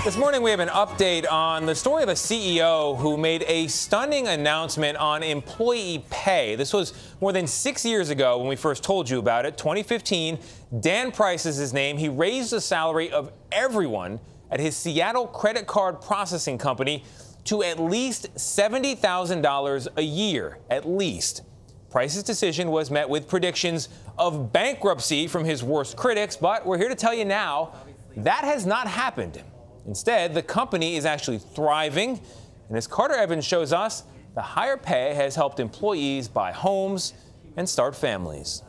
This morning, we have an update on the story of a CEO who made a stunning announcement on employee pay. This was more than 6 years ago when we first told you about it. 2015, Dan Price is his name. He raised the salary of everyone at his Seattle credit card processing company to at least $70,000 a year, at least. Price's decision was met with predictions of bankruptcy from his worst critics, but we're here to tell you now that has not happened. Instead, the company is actually thriving, and as Carter Evans shows us, the higher pay has helped employees buy homes and start families.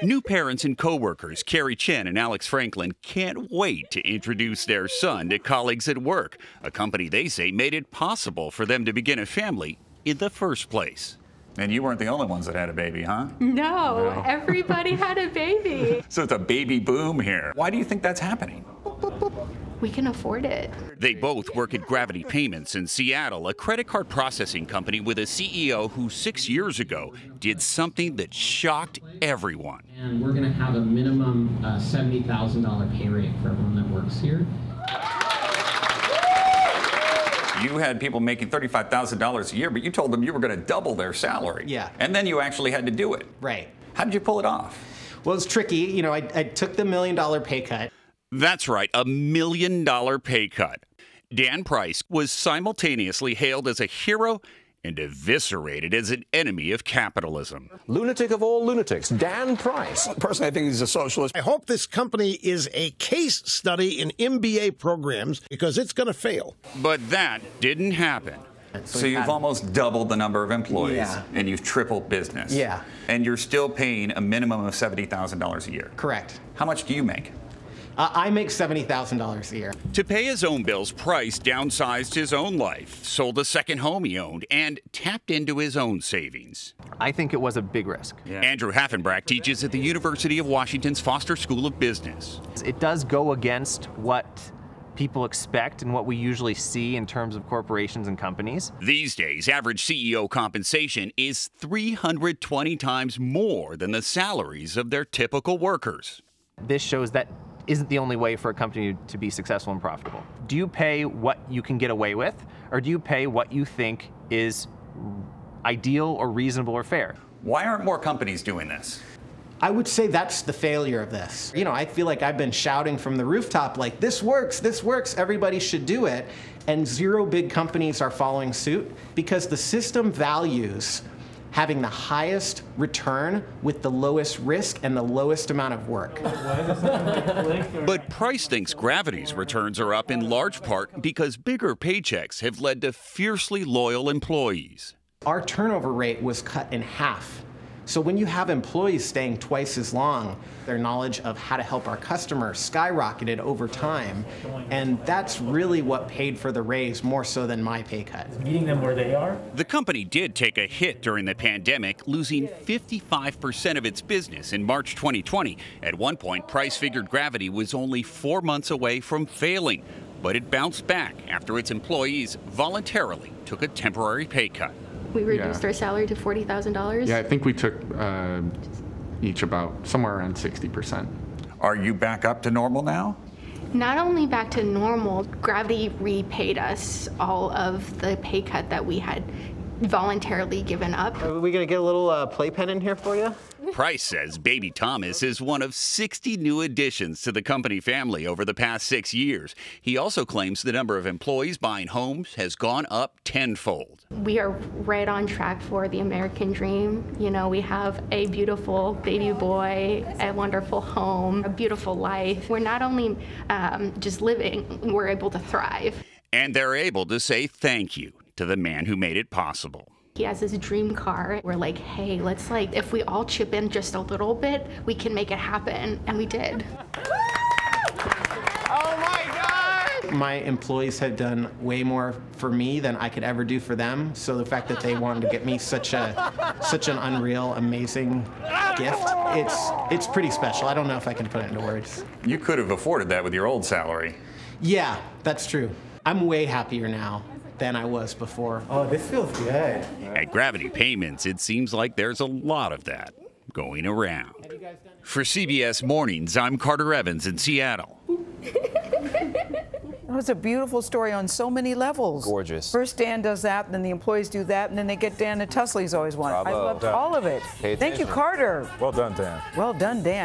New parents and coworkers Carrie Chen and Alex Franklin can't wait to introduce their son to colleagues at work, a company they say made it possible for them to begin a family in the first place. And you weren't the only ones that had a baby, huh? No, everybody had a baby. So it's a baby boom here. Why do you think that's happening? We can afford it. They both work at Gravity Payments in Seattle, a credit card processing company with a CEO who 6 years ago did something that shocked everyone. And we're going to have a minimum $70,000 pay rate for everyone that works here. You had people making $35,000 a year, but you told them you were going to double their salary. Yeah. And then you actually had to do it. Right. How did you pull it off? Well, it's tricky. You know, I took the $1 million pay cut. That's right, $1 million pay cut. Dan Price was simultaneously hailed as a hero and eviscerated as an enemy of capitalism. Lunatic of all lunatics, Dan Price. Personally, I think he's a socialist. I hope this company is a case study in MBA programs because it's going to fail. But that didn't happen. So you've almost doubled the number of employees, Yeah. and you've tripled business. Yeah. And you're still paying a minimum of $70,000 a year. Correct. How much do you make? I make $70,000 a year. To pay his own bills, Price downsized his own life, sold a second home he owned, and tapped into his own savings. I think it was a big risk. Andrew Haffenbrack teaches at the University of Washington's Foster School of Business. It does go against what people expect and what we usually see in terms of corporations and companies. These days, average CEO compensation is 320 times more than the salaries of their typical workers. This shows that isn't the only way for a company to be successful and profitable. Do you pay what you can get away with, or do you pay what you think is ideal or reasonable or fair? Why aren't more companies doing this? I would say that's the failure of this. You know, I feel like I've been shouting from the rooftop like, this works, everybody should do it. And 0 big companies are following suit because the system values having the highest return with the lowest risk and the lowest amount of work. But Price thinks Gravity's returns are up in large part because bigger paychecks have led to fiercely loyal employees. Our turnover rate was cut in half. So when you have employees staying twice as long, their knowledge of how to help our customers skyrocketed over time. And that's really what paid for the raise more so than my pay cut. Meeting them where they are. The company did take a hit during the pandemic, losing 55% of its business in March 2020. At one point, Price figured Gravity was only 4 months away from failing. But it bounced back after its employees voluntarily took a temporary pay cut. We reduced our salary to $40,000. Yeah, I think we took each about somewhere around 60%. Are you back up to normal now? Not only back to normal, Gravity repaid us all of the pay cut that we had voluntarily given up. Are we gonna get a little playpen in here for you? Price says baby Thomas is one of 60 new additions to the company family over the past 6 years. He also claims the number of employees buying homes has gone up tenfold. We are right on track for the American dream. You know, we have a beautiful baby boy, a wonderful home, a beautiful life. We're not only just living, we're able to thrive. And they're able to say thank you to the man who made it possible. He has his dream car. We're like, hey, let's if we all chip in just a little bit, we can make it happen. And we did. Oh my God! My employees have done way more for me than I could ever do for them. So the fact that they wanted to get me such an unreal, amazing gift, it's pretty special. I don't know if I can put it into words. You could have afforded that with your old salary. Yeah, that's true. I'm way happier now than I was before. Oh, this feels good. At Gravity Payments, it seems like there's a lot of that going around. For CBS Mornings, I'm Carter Evans in Seattle. It was a beautiful story on so many levels. Gorgeous. First Dan does that, and then the employees do that, and then they get Dan at Tussle. He's always won. I loved all of it. Thank you, Carter. Well done, Dan. Well done, Dan.